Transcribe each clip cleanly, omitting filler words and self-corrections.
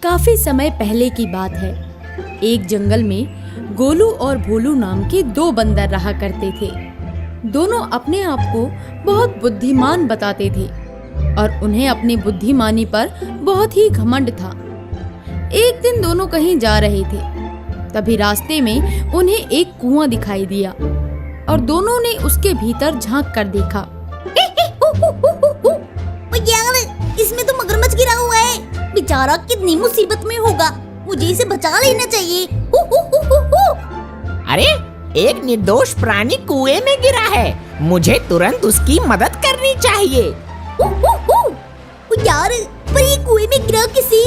काफी समय पहले की बात है। एक जंगल में गोलू और भोलू नाम के दो बंदर रहा करते थे। दोनों अपने आप को बहुत बुद्धिमान बताते थे और उन्हें अपनी बुद्धिमानी पर बहुत ही घमंड था। एक दिन दोनों कहीं जा रहे थे, तभी रास्ते में उन्हें एक कुआं दिखाई दिया और दोनों ने उसके भीतर झांक कर देखा। यार, इसमें तो मगरमच्छ गिरा हुआ है। बेचारा कितनी मुसीबत में होगा, मुझे इसे बचा लेना चाहिए। अरे, एक निर्दोष प्राणी कुएं में गिरा है, मुझे तुरंत उसकी मदद करनी चाहिए। यार, पर ये कुएं में गिरा किसी?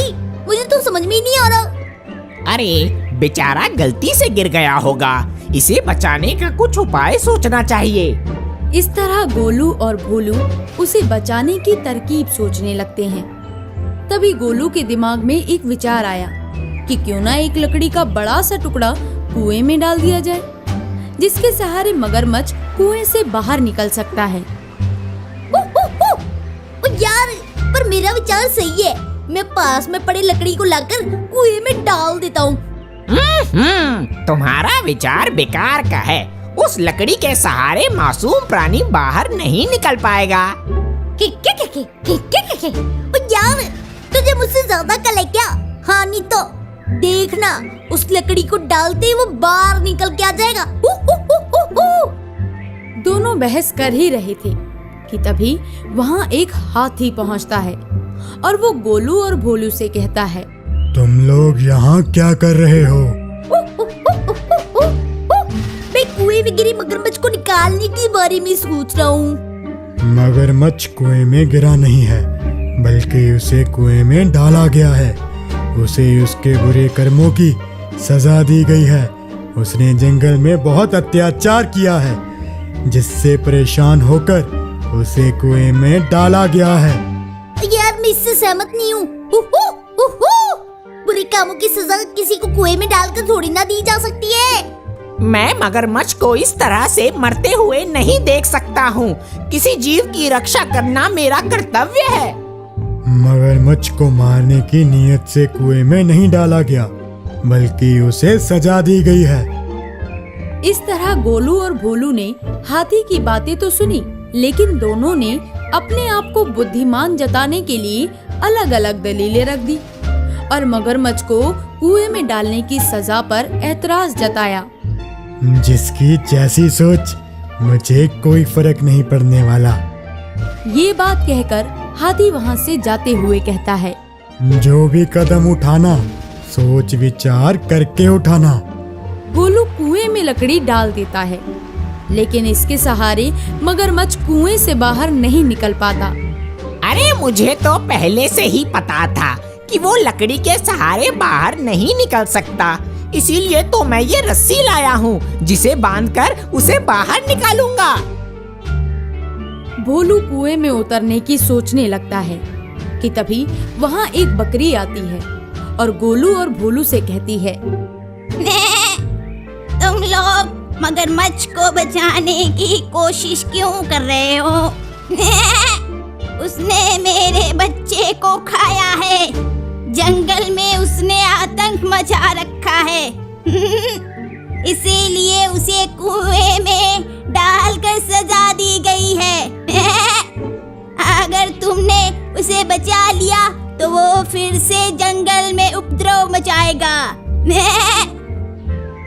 मुझे तो समझ में ही नहीं आ रहा। अरे, बेचारा गलती से गिर गया होगा, इसे बचाने का कुछ उपाय सोचना चाहिए। इस तरह गोलू और भोलू उसे बचाने की तरकीब सोचने लगते हैं। तभी गोलू के दिमाग में एक विचार आया कि क्यों ना एक लकड़ी का बड़ा सा टुकड़ा कुएं में डाल दिया जाए, जिसके सहारे मगरमच्छ कुएं से बाहर निकल सकता है। यार, पर मेरा विचार सही है। मैं पास में पड़े लकड़ी को लाकर कुएं में डाल देता हूँ। तुम्हारा विचार बेकार का है। उस लकड़ी के सहारे मासूम प्राणी बाहर नहीं निकल पाएगा। यार, तुझे मुझसे ज्यादा कल है क्या? हाँ, नहीं तो देखना, उस लकड़ी को डालते ही वो बाहर निकल के आ जाएगा। दोनों बहस कर ही रहे थे कि तभी वहाँ एक हाथी पहुँचता है और वो गोलू और भोलू से कहता है, तुम लोग यहाँ क्या कर रहे हो? मैं कुएं में गिरी मगरमच्छ को निकालने के बारे में सोच रहा हूँ। मगरमच्छ कुएं में गिरा नहीं है, बल्कि उसे कुएं में डाला गया है। उसे उसके बुरे कर्मों की सजा दी गई है। उसने जंगल में बहुत अत्याचार किया है, जिससे परेशान होकर उसे कुएं में डाला गया है। यार, मैं इससे सहमत नहीं हूँ। बुरे कामों की सजा किसी को कुएं में डालकर थोड़ी ना दी जा सकती है। मैं मगरमच्छ को इस तरह से मरते हुए नहीं देख सकता हूँ। किसी जीव की रक्षा करना मेरा कर्तव्य है। मगरमच्छ को मारने की नीयत से कुएं में नहीं डाला गया, बल्कि उसे सजा दी गई है। इस तरह गोलू और भोलू ने हाथी की बातें तो सुनी, लेकिन दोनों ने अपने आप को बुद्धिमान जताने के लिए अलग अलग दलीलें रख दी और मगरमच्छ को कुएं में डालने की सजा पर एतराज जताया। जिसकी जैसी सोच, मुझे कोई फर्क नहीं पड़ने वाला। ये बात कहकर हाथी वहाँ से जाते हुए कहता है, जो भी कदम उठाना, सोच विचार करके उठाना। गोलू कुएं में लकड़ी डाल देता है, लेकिन इसके सहारे मगरमच्छ कुएं से बाहर नहीं निकल पाता। अरे, मुझे तो पहले से ही पता था कि वो लकड़ी के सहारे बाहर नहीं निकल सकता। इसीलिए तो मैं ये रस्सी लाया हूँ, जिसे बांधकर उसे बाहर निकालूंगा। भोलू कुएं में उतरने की सोचने लगता है कि तभी वहाँ एक बकरी आती है और गोलू और भोलू से कहती है, तुम लोग मगरमच्छ को बचाने की कोशिश क्यों कर रहे हो? उसने मेरे बच्चे को खाया है। जंगल में उसने आतंक मचा रखा है। इसीलिए उसे कुएं में डालकर सजा दी गई है। अगर तुमने उसे बचा लिया तो वो फिर से जंगल में उपद्रव मचाएगा।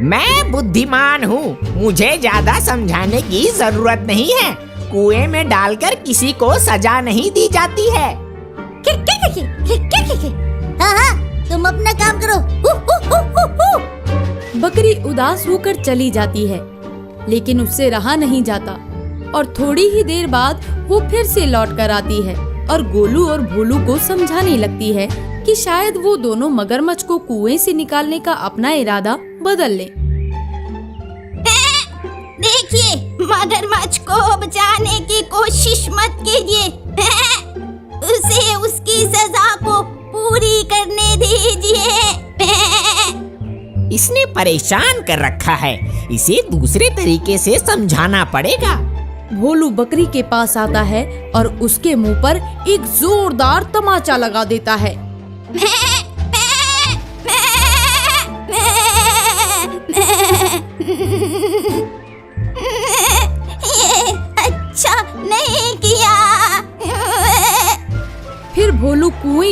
मैं बुद्धिमान हूँ, मुझे ज्यादा समझाने की जरूरत नहीं है। कुएं में डालकर किसी को सजा नहीं दी जाती है। हाँ, तुम अपना काम करो। बकरी उदास होकर चली जाती है, लेकिन उससे रहा नहीं जाता और थोड़ी ही देर बाद वो फिर से लौट कर आती है और गोलू और भोलू को समझाने लगती है कि शायद वो दोनों मगरमच्छ को कुएं से निकालने का अपना इरादा बदल लें। देखिए, मगरमच्छ को बचाने की कोशिश मत कीजिए। उसे उसकी सजा को पूरी करने दीजिए। इसने परेशान कर रखा है, इसे दूसरे तरीके से समझाना पड़ेगा। भोलू बकरी के पास आता है और उसके मुंह पर एक जोरदार तमाचा लगा देता है।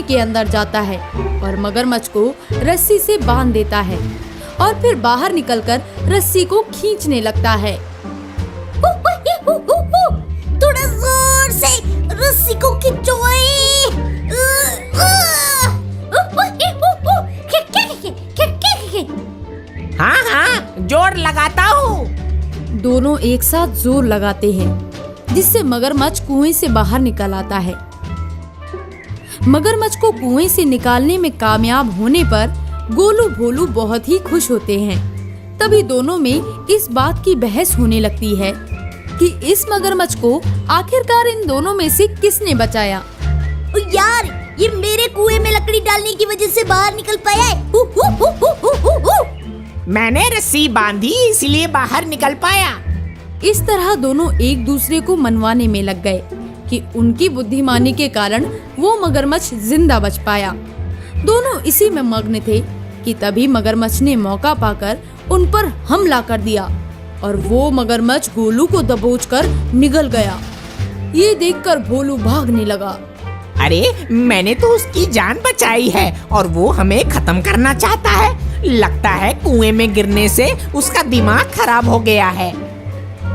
के अंदर जाता है और मगरमच्छ को रस्सी से बांध देता है और फिर बाहर निकलकर रस्सी को खींचने लगता है। थोड़ा जोर से रस्सी को खींचो। हाँ हाँ, जोर लगाता हूँ। दोनों एक साथ जोर लगाते हैं जिससे मगरमच्छ कुएं से बाहर निकल आता है। मगरमच्छ को कुएं से निकालने में कामयाब होने पर गोलू भोलू बहुत ही खुश होते हैं। तभी दोनों में इस बात की बहस होने लगती है कि इस मगरमच्छ को आखिरकार इन दोनों में से किसने बचाया। यार, ये मेरे कुएं में लकड़ी डालने की वजह से बाहर निकल पाया है। मैंने रस्सी बांधी इसलिए बाहर निकल पाया। इस तरह दोनों एक दूसरे को मनवाने में लग गए कि उनकी बुद्धिमानी के कारण वो मगरमच्छ जिंदा बच पाया। दोनों इसी में मग्न थे कि तभी मगरमच्छ ने मौका पाकर उन पर हमला कर दिया और वो मगरमच्छ गोलू को दबोचकर निगल गया। ये देखकर भोलू भागने लगा। अरे, मैंने तो उसकी जान बचाई है और वो हमें खत्म करना चाहता है। लगता है कुएं में गिरने से उसका दिमाग खराब हो गया है।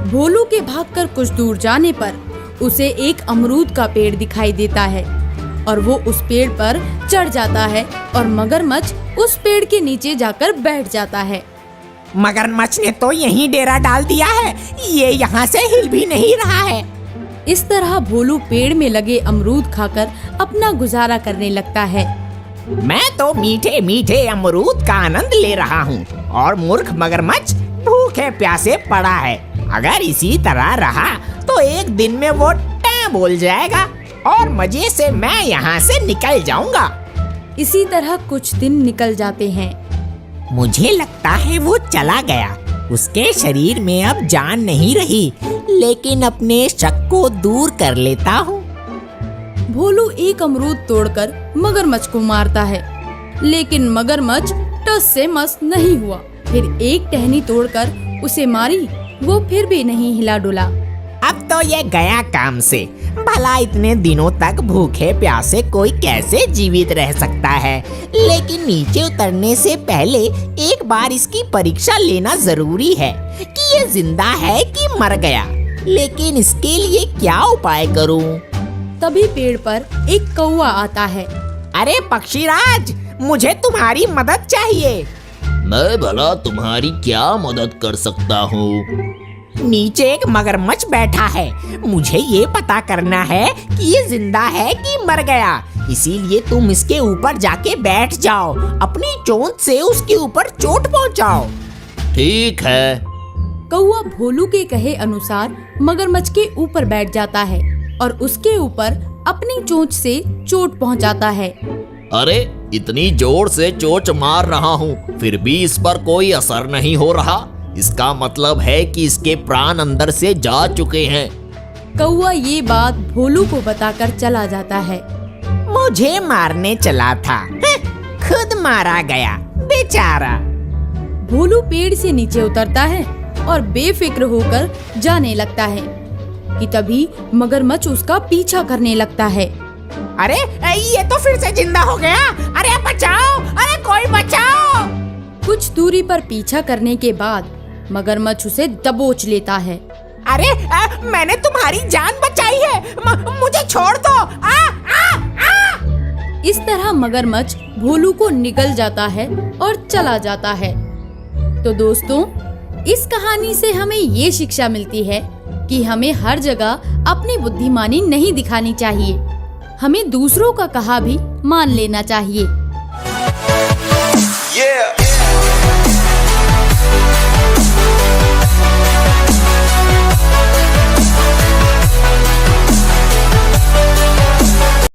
भोलू के भागकर कुछ दूर जाने पर उसे एक अमरूद का पेड़ दिखाई देता है और वो उस पेड़ पर चढ़ जाता है और मगरमच्छ उस पेड़ के नीचे जाकर बैठ जाता है। मगरमच्छ ने तो यहीं डेरा डाल दिया है, ये यहाँ से हिल भी नहीं रहा है। इस तरह भोलू पेड़ में लगे अमरूद खाकर अपना गुजारा करने लगता है। मैं तो मीठे मीठे अमरूद का आनंद ले रहा हूँ और मूर्ख मगरमच्छ भूखे प्यासे पड़ा है। अगर इसी तरह रहा तो एक दिन में वो टैं बोल जाएगा और मजे से मैं यहाँ से निकल जाऊंगा। इसी तरह कुछ दिन निकल जाते हैं। मुझे लगता है वो चला गया। उसके शरीर में अब जान नहीं रही, लेकिन अपने शक को दूर कर लेता हूँ। भोलू एक अमरूद तोड़कर मगरमच्छ को मारता है, लेकिन मगरमच्छ टस से मस नहीं हुआ। फिर एक टहनी तोड़कर उसे मारी, वो फिर भी नहीं हिला डुला। अब तो ये गया काम से। भला इतने दिनों तक भूखे प्यासे कोई कैसे जीवित रह सकता है। लेकिन नीचे उतरने से पहले एक बार इसकी परीक्षा लेना जरूरी है कि ये जिंदा है कि मर गया। लेकिन इसके लिए क्या उपाय करूं? तभी पेड़ पर एक कौवा आता है। अरे पक्षीराज, मुझे तुम्हारी मदद चाहिए। मैं भला तुम्हारी क्या मदद कर सकता हूँ? नीचे एक मगरमच्छ बैठा है। मुझे ये पता करना है कि ये जिंदा है कि मर गया। इसीलिए तुम इसके ऊपर जाके बैठ जाओ, अपनी चोंच से उसके ऊपर चोट पहुंचाओ। ठीक है। कौवा भोलू के कहे अनुसार मगरमच्छ के ऊपर बैठ जाता है और उसके ऊपर अपनी चोंच से चोट पहुंचाता है। अरे, इतनी जोर से चोंच मार रहा हूँ, फिर भी इस पर कोई असर नहीं हो रहा। इसका मतलब है कि इसके प्राण अंदर से जा चुके हैं। कौवा ये बात भोलू को बताकर चला जाता है। मुझे मारने चला था, खुद मारा गया, बेचारा। भोलू पेड़ से नीचे उतरता है और बेफिक्र होकर जाने लगता है कि तभी मगरमच्छ उसका पीछा करने लगता है। अरे, ये तो फिर से जिंदा हो गया। अरे बचाओ, अरे कोई बचाओ। कुछ दूरी पर पीछा करने के बाद मगरमच्छ उसे दबोच लेता है। अरे, मैंने तुम्हारी जान बचाई है, मुझे छोड़ दो। इस तरह मगरमच्छ भोलू को निगल जाता है और चला जाता है। तो दोस्तों, इस कहानी से हमें ये शिक्षा मिलती है कि हमें हर जगह अपनी बुद्धिमानी नहीं दिखानी चाहिए। हमें दूसरों का कहा भी मान लेना चाहिए। Yeah.